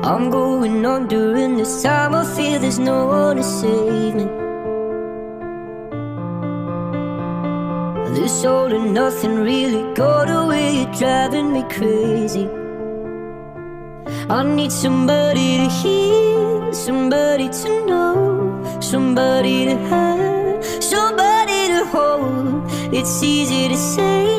I'm going on during this time. I feel there's no one to save me. This all and nothing really got away, you're driving me crazy. I need somebody to hear, somebody to know, somebody to have, somebody to hold. It's easy to say